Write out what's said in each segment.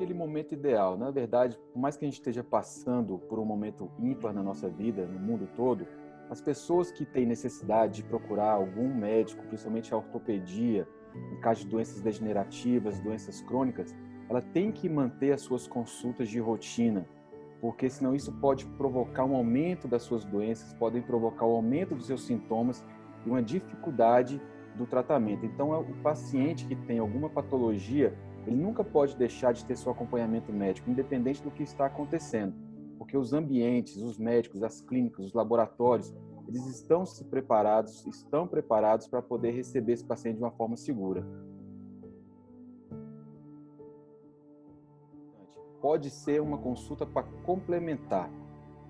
aquele momento ideal. Na verdade, por mais que a gente esteja passando por um momento ímpar na nossa vida, no mundo todo, as pessoas que têm necessidade de procurar algum médico, principalmente a ortopedia, em caso de doenças degenerativas, doenças crônicas, ela tem que manter as suas consultas de rotina, porque senão isso pode provocar um aumento das suas doenças, podem provocar o aumento dos seus sintomas e uma dificuldade do tratamento. Então, o paciente que tem alguma patologia, ele nunca pode deixar de ter seu acompanhamento médico, independente do que está acontecendo, porque os ambientes, os médicos, as clínicas, os laboratórios, eles estão preparados para poder receber esse paciente de uma forma segura. Pode ser uma consulta para complementar.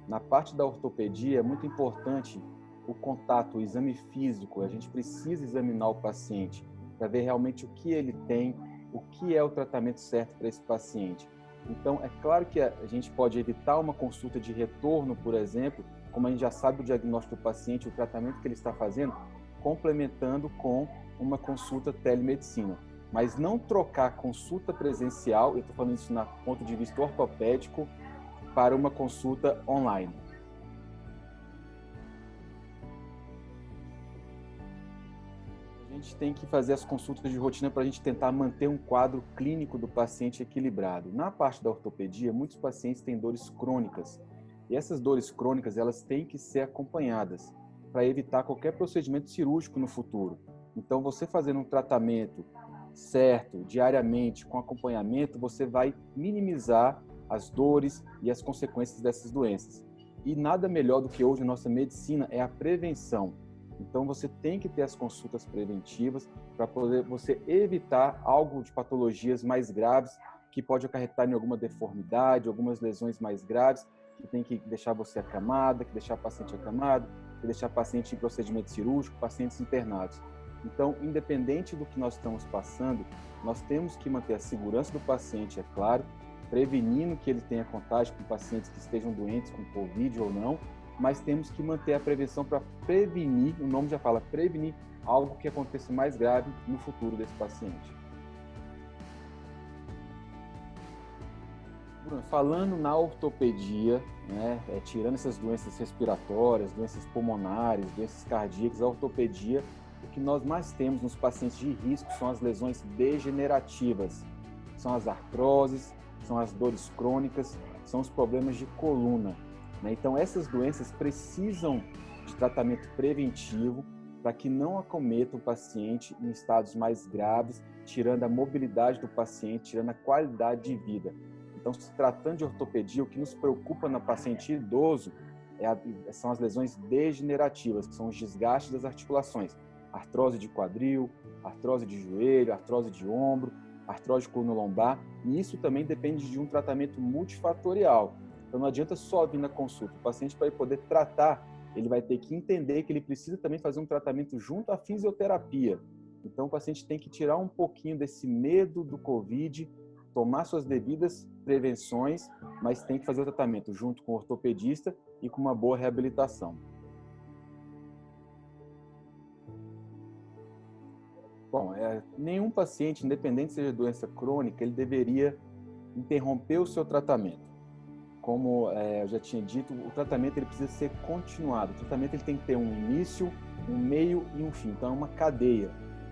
Na parte da ortopedia, é muito importante o contato, o exame físico. A gente precisa examinar o paciente para ver realmente o que ele tem, o que é o tratamento certo para esse paciente. Então, é claro que a gente pode evitar uma consulta de retorno, por exemplo, como a gente já sabe o diagnóstico do paciente, o tratamento que ele está fazendo, complementando com uma consulta telemedicina. Mas não trocar consulta presencial, eu estou falando isso do ponto de vista ortopédico, para uma consulta online. A gente tem que fazer as consultas de rotina para a gente tentar manter um quadro clínico do paciente equilibrado. Na parte da ortopedia, muitos pacientes têm dores crônicas. E essas dores crônicas, elas têm que ser acompanhadas para evitar qualquer procedimento cirúrgico no futuro. Então, você fazendo um tratamento certo, diariamente, com acompanhamento, você vai minimizar as dores e as consequências dessas doenças. E nada melhor do que hoje na nossa medicina é a prevenção. Então, você tem que ter as consultas preventivas para poder você evitar algo de patologias mais graves que pode acarretar em alguma deformidade, algumas lesões mais graves, que tem que deixar você acamada, que deixar o paciente acamado, que deixar o paciente em procedimento cirúrgico, pacientes internados. Então, independente do que nós estamos passando, nós temos que manter a segurança do paciente, é claro, prevenindo que ele tenha contágio com pacientes que estejam doentes com Covid ou não, mas temos que manter a prevenção para prevenir, o nome já fala, prevenir algo que aconteça mais grave no futuro desse paciente. Bruno, falando na ortopedia, né, tirando essas doenças respiratórias, doenças pulmonares, doenças cardíacas, a ortopedia, o que nós mais temos nos pacientes de risco são as lesões degenerativas, são as artroses, são as dores crônicas, são os problemas de coluna. Então, essas doenças precisam de tratamento preventivo para que não acometa o paciente em estados mais graves, tirando a mobilidade do paciente, tirando a qualidade de vida. Então, se tratando de ortopedia, o que nos preocupa no paciente idoso são as lesões degenerativas, que são os desgastes das articulações. Artrose de quadril, artrose de joelho, artrose de ombro, artrose de coluna lombar, e isso também depende de um tratamento multifatorial. Então não adianta só vir na consulta. O paciente, para ele poder tratar, ele vai ter que entender que ele precisa também fazer um tratamento junto à fisioterapia. Então o paciente tem que tirar um pouquinho desse medo do Covid, tomar suas devidas prevenções, mas tem que fazer o tratamento junto com o ortopedista e com uma boa reabilitação. Bom, nenhum paciente, independente seja doença crônica, ele deveria interromper o seu tratamento. Como eu já tinha dito, o tratamento ele precisa ser continuado. O tratamento ele tem que ter um início, um meio e um fim. Então, é uma cadeia.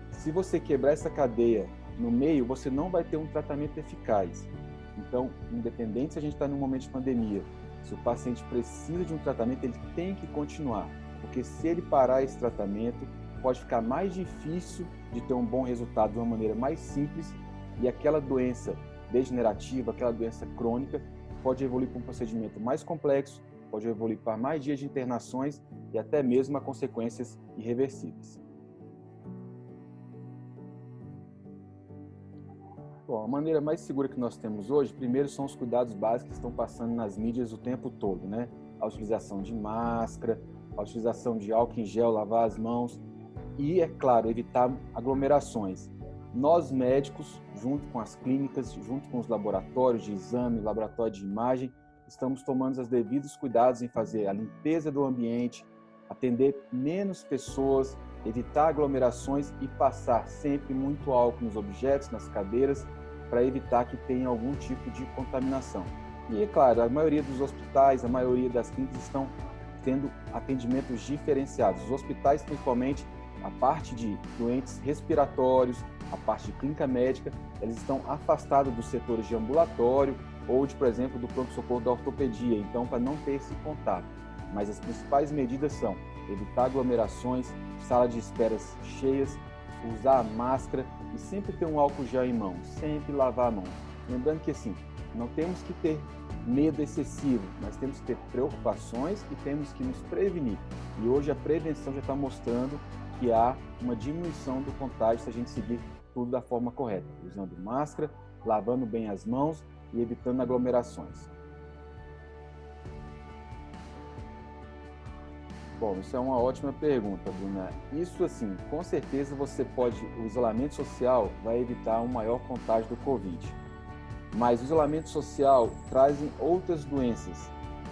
Se você quebrar essa cadeia no meio, você não vai ter um tratamento eficaz. Então, independente se a gente está num momento de pandemia, se o paciente precisa de um tratamento, ele tem que continuar. Porque se ele parar esse tratamento, pode ficar mais difícil de ter um bom resultado de uma maneira mais simples e aquela doença degenerativa, aquela doença crônica, pode evoluir para um procedimento mais complexo, pode evoluir para mais dias de internações e até mesmo a consequências irreversíveis. Bom, a maneira mais segura que nós temos hoje, primeiro são os cuidados básicos que estão passando nas mídias o tempo todo, né? A utilização de máscara, a utilização de álcool em gel, lavar as mãos e, é claro, evitar aglomerações. Nós médicos, junto com as clínicas, junto com os laboratórios de exame, laboratório de imagem, estamos tomando os devidos cuidados em fazer a limpeza do ambiente, atender menos pessoas, evitar aglomerações e passar sempre muito álcool nos objetos, nas cadeiras, para evitar que tenha algum tipo de contaminação. E, é claro, a maioria dos hospitais, a maioria das clínicas estão tendo atendimentos diferenciados. Os hospitais, principalmente, a parte de doentes respiratórios, a parte de clínica médica, eles estão afastados dos setores de ambulatório ou, por exemplo, do pronto-socorro da ortopedia, então, para não ter esse contato. Mas as principais medidas são evitar aglomerações, sala de esperas cheias, usar a máscara e sempre ter um álcool gel em mão, sempre lavar a mão. Lembrando que, assim, não temos que ter medo excessivo, mas temos que ter preocupações e temos que nos prevenir. E hoje a prevenção já está mostrando que há uma diminuição do contágio se a gente seguir tudo da forma correta, usando máscara, lavando bem as mãos e evitando aglomerações. Bom, isso é uma ótima pergunta, Bruna. Isso, assim, com certeza o isolamento social vai evitar um maior contágio do Covid. Mas o isolamento social traz outras doenças.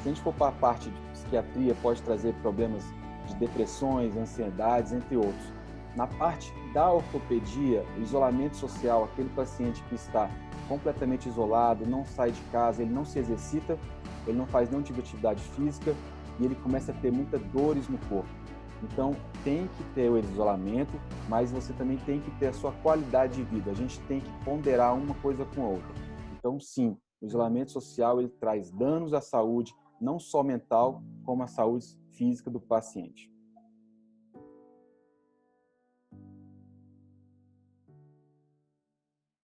Se a gente for para a parte de psiquiatria, pode trazer problemas de depressões, ansiedades, entre outros. Na parte da ortopedia, o isolamento social, aquele paciente que está completamente isolado, não sai de casa, ele não se exercita, ele não faz nenhum tipo de atividade física e ele começa a ter muitas dores no corpo. Então, tem que ter o isolamento, mas você também tem que ter a sua qualidade de vida. A gente tem que ponderar uma coisa com a outra. Então, sim, o isolamento social ele traz danos à saúde, não só mental, como à saúde física do paciente.